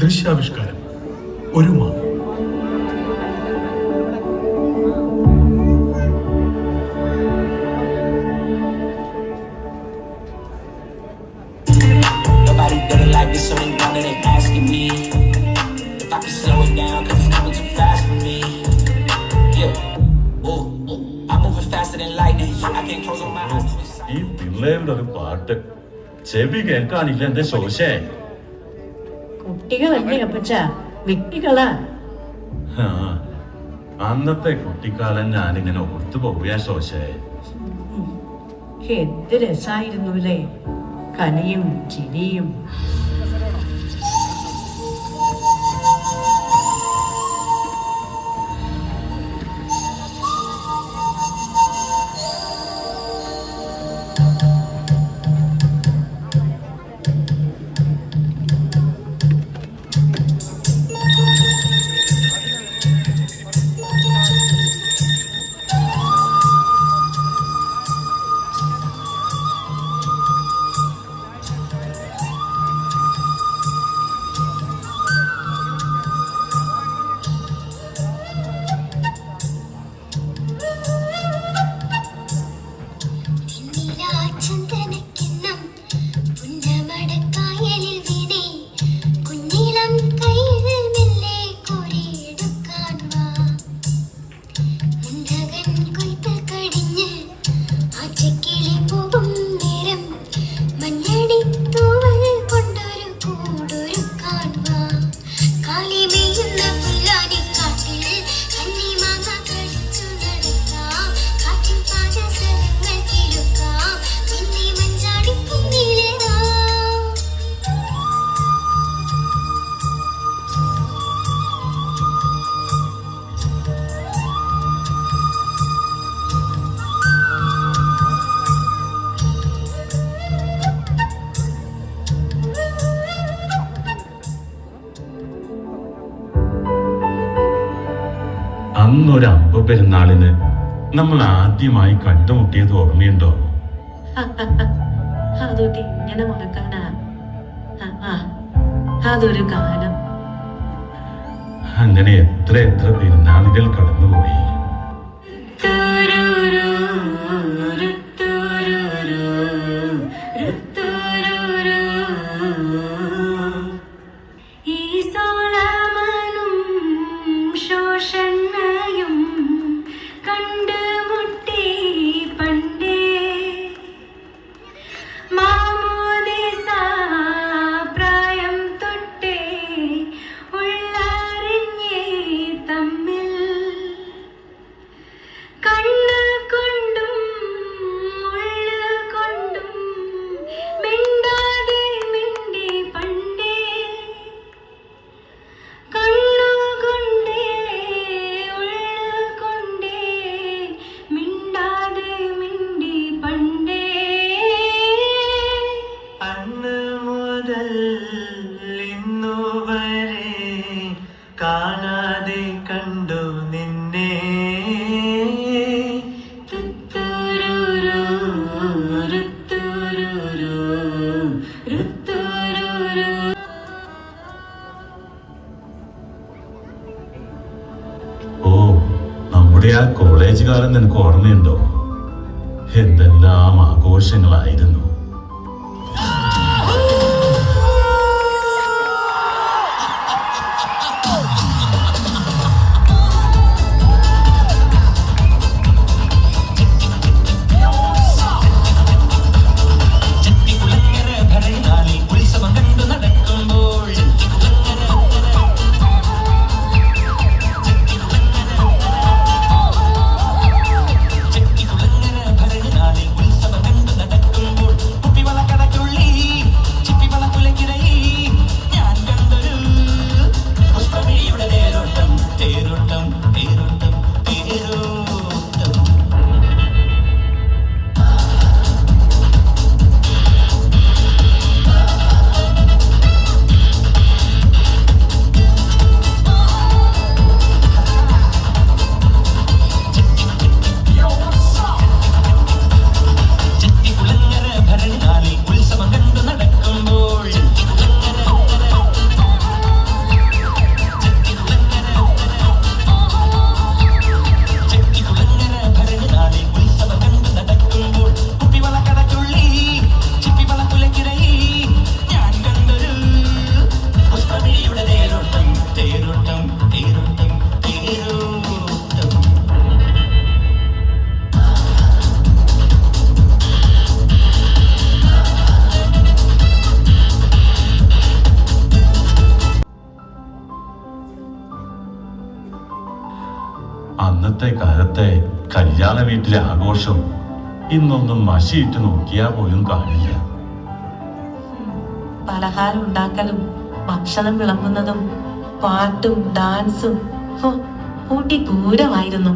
ദൃശ്യാവിഷ്കാരം ഒരുമ. Nobody did it like this, so they wanted it asking me if I could slow it down, cause it's coming too fast for me. Yeah, ooh, I'm moving faster than lightning. I can't close on my eyes. ഈ പിള്ളേരുടെ ഒരു പാട്ട് ചെവി കേൾക്കാനില്ല എന്റെ ശോശേ. കുട്ടികളല്ലേ അപ്പച്ച, വ്യക്തികളാ. അന്നത്തെ കുട്ടിക്കാലം ഞാനിങ്ങനെ ഓർത്തു പോവുകയാ ശോശേ. എന്ത് രസായിരുന്നു അല്ലേ, കളിയും ചിരിയും. അന്നൊരു അമ്പ പെരുന്നാളിന് നമ്മൾ ആദ്യമായി കണ്ടുമുട്ടിയത് ഓർമ്മയുണ്ടോ? അതൊക്കെ ഇങ്ങനെ മറക്കാനാ. അതൊരു കാലം. അങ്ങനെ എത്ര എത്ര പെരുന്നാളുകൾ കടന്നുപോയി. കാണാതെ കണ്ടു നിന്നെ ഓ, നമ്മുടെ ആ കോളേജ് കാലം നിനക്ക് ഓർമ്മയുണ്ടോ? എന്തെല്ലാം ആഘോഷങ്ങളായിരുന്നു. അന്നത്തെ കാലത്തെ കല്യാണ വീട്ടിലെ ആഘോഷം ഇന്നൊന്നും മഷിയിട്ട് നോക്കിയാൽ പോലും കാണില്ല. പലഹാരം ഉണ്ടാക്കലും ഭക്ഷണം വിളമ്പുന്നതും പാട്ടും ഡാൻസും ഊട്ടി പൂരമായിരുന്നു.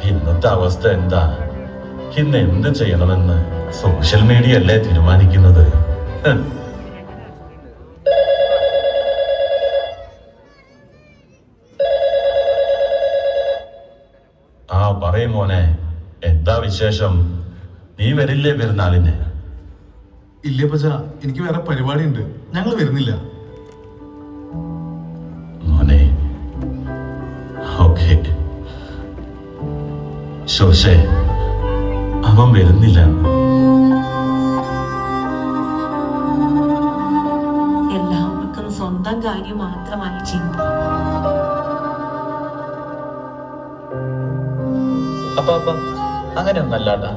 ഇന്നത്തെ അവസ്ഥ എന്താ? ഇന്ന് എന്ത് ചെയ്യണമെന്ന് സോഷ്യൽ മീഡിയ അല്ലേ തീരുമാനിക്കുന്നത്? ആ പറയും മോനെ, എന്താ വിശേഷം? നീ വരില്ലേ പെരുന്നാളിന്? ഇല്ല പച്ച, എനിക്ക് വേറെ പരിപാടി ഉണ്ട്, ഞങ്ങൾ വരുന്നില്ല. മോനെ, ഓക്കെ. ശോശേ, അവൻ വരുന്നില്ല. എല്ലാവർക്കും സ്വന്തം കാര്യം മാത്രമായി ചിന്ത. അപ്പാപ്പ അങ്ങനെയൊന്നല്ലാട്ടാ.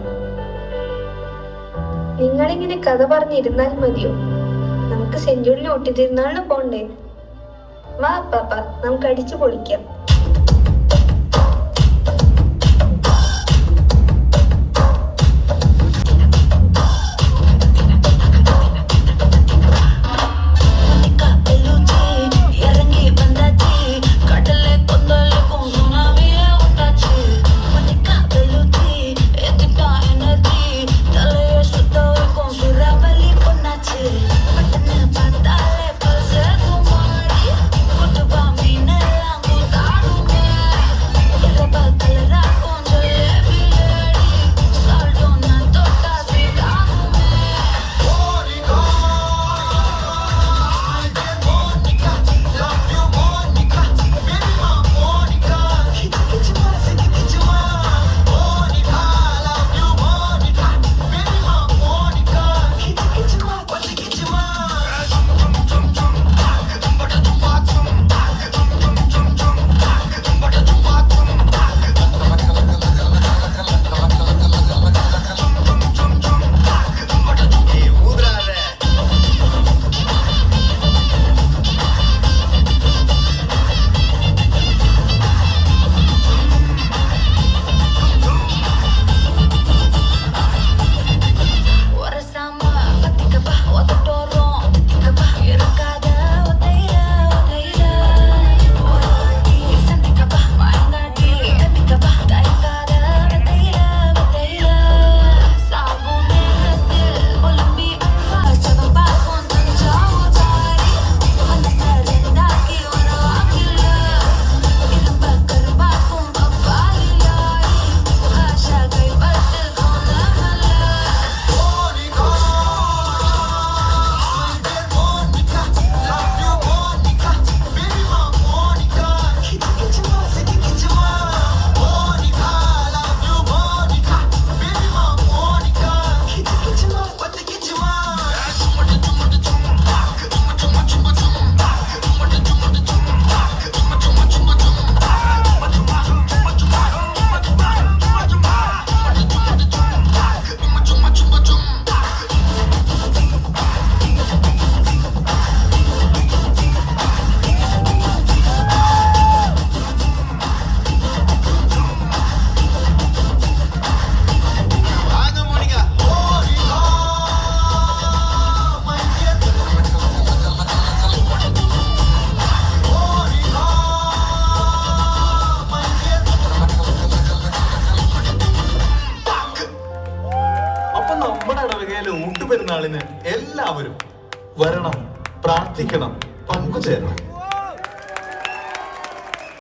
നിങ്ങളിങ്ങനെ കഥ പറഞ്ഞിരുന്നാൽ മതിയോ? നമുക്ക് സെഞ്ചുറിയിൽ ഒട്ടിത്തിരുന്നാളിന് പോണ്ടേ? വാ അപ്പാപ്പ, നമുക്ക് അടിച്ചു പൊളിക്കാം. നമ്മുടെ ഇടവകയിലെ ഊട്ടുപെരുന്നാളിന് എല്ലാവരും വരണം, പ്രാർത്ഥിക്കണം, പങ്കുചേരണം.